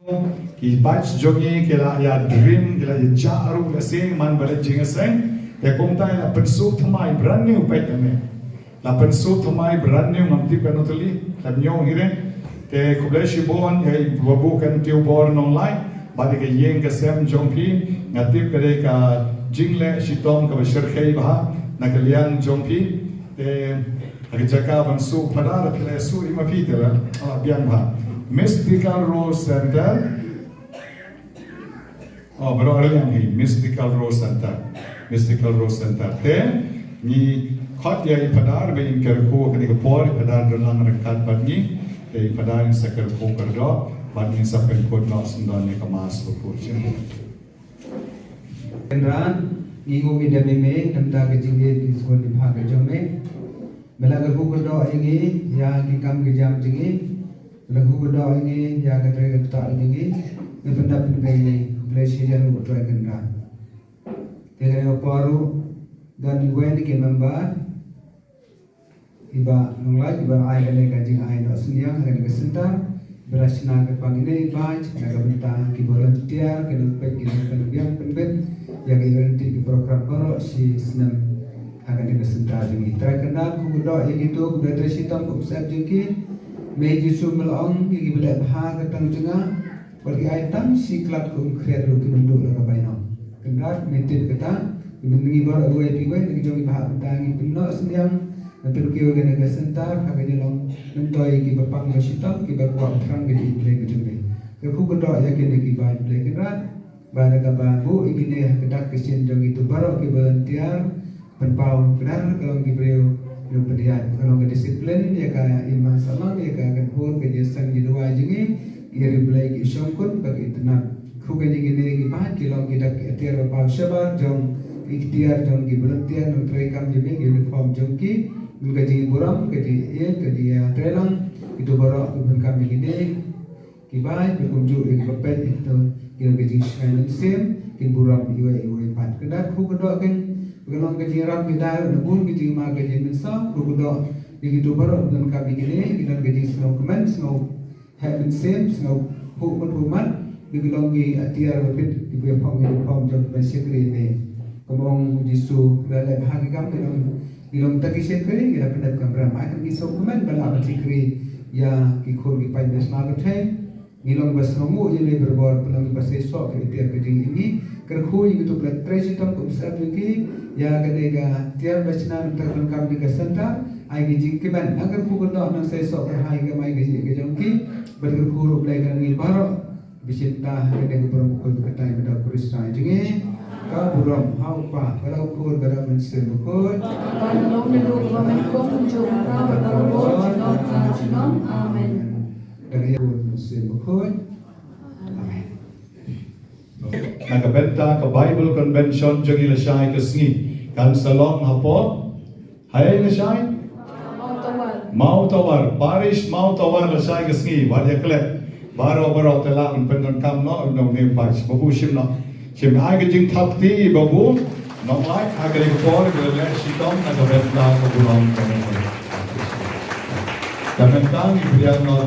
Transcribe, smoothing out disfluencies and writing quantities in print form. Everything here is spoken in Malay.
Ki batch jogi kila ya dream kila ya jaru la sing man bala jinga seng ya kumtai la pensu thamai brand new pet me la pensu thamai brand new ngamti penotali la nyong hire te kubleshi bon ya babu kan tiu born online bade ke yeng ka sem jongpi ngatip kare ka jingle shitom ka shirkhei ba na kalian jongpi te agjaka bansu pada la su imapi tela biang ba Mystical Rose Center. Oh, baru ada yang ini Mystical Rose Center. Mystical Rose Center. Te ni khot ya ipadar be in kerko kani ko por ipadar dolang rekat badni te ipadar in sakar ko kardo badni sapen ko no sundan ni kamas ko purchin. Kendaraan ngingo ida meme namda ke jingge di sekolah di bhag jome melaga ko kardo ingi ya ki kam ke jam jingi lagu berdoa ini ya kata kata ini pendapat ini blessing yang berdoa kendra. Dengan paru dan iwan ke member iba nolai iba ayah le kaji ayah nak senyang dengan kesentar berasna ke pangine baca naga bentang ki volunteer ke lupa ki penbiang penben yang eventi ki program baru si senam akan kesentar ini. Terkena ku berdoa itu ku berdoa sitam ku besar jengki Meji sumel gigi bela bahag tang jenga bagi aitam siklat ku kreat lu kinunduk la rabaino kendat metit kata mengi bor awe piwe ngi jogi bahag tangi pinno senyang nanti kiyo gena gasentar haganya long mentoi ki bapang basitam ki bakwa terang gedi play gejumbe ke ku godo ya gene ki ba play kendat bana ka babu igine kedak kesin jogi tu baro ki volunteer penpau benar kalau ki breu yung pendidikan kalau ke disiplin ya ka iman salam ya ka kan hor ke jesan di dua jingi iri belai ki syongkun bagi internet ku ke jingi ki pahat ki long kita ki atiar pa sabar jong ikhtiar jong ki volunteer no trekam jimi uniform jong ki ke jingi buram ke di ke dia trelang itu baru ku kami gini ki bai berkunjung ki bapet itu ki jingi shainen sim ki buram iwe pat kedat ku kedok kan kalau kerja ram kita nabun kerja mak kerja mensa, berudah begitu baru dan kami gini kita kerja snow comment snow heaven same snow hukuman begitu lagi atiar berbeda di bawah pom jam bersekri ini. Kemudian jisu dalam hagi kami bilang tak kisah kering kita pendat kamera akan kisah comment bala bersekri ya kikor kipai besma betai ngilang basnomu ini berbor pelang basesok atiar kerja ini kerhui itu berat tresitam kumsar juga ya kadega tiar bachna terkan kam di kasanta ai gi jingkiban agar pukul do nang sai sok hai ga mai gi ge jongki berger huruf lai kan ngi baro bisinta kadega pukul katai beda krista jinge ka buram hau pa kalau kur bara mense bukul kalau nelu menkom jumra berdoa amin dari mense bukul amin. Nakabenta ka Bible Convention jogi la shai ka sngi kan salong hapo hai la shai mau tawar parish mau tawar la shai ka sngi wadya kle baro tela un pendon kam no ne parish babu shim no shim ai ka jing thap ti babu no lai agre ko por le shitom nakabenta ka buram ka ne kabenta ni priya no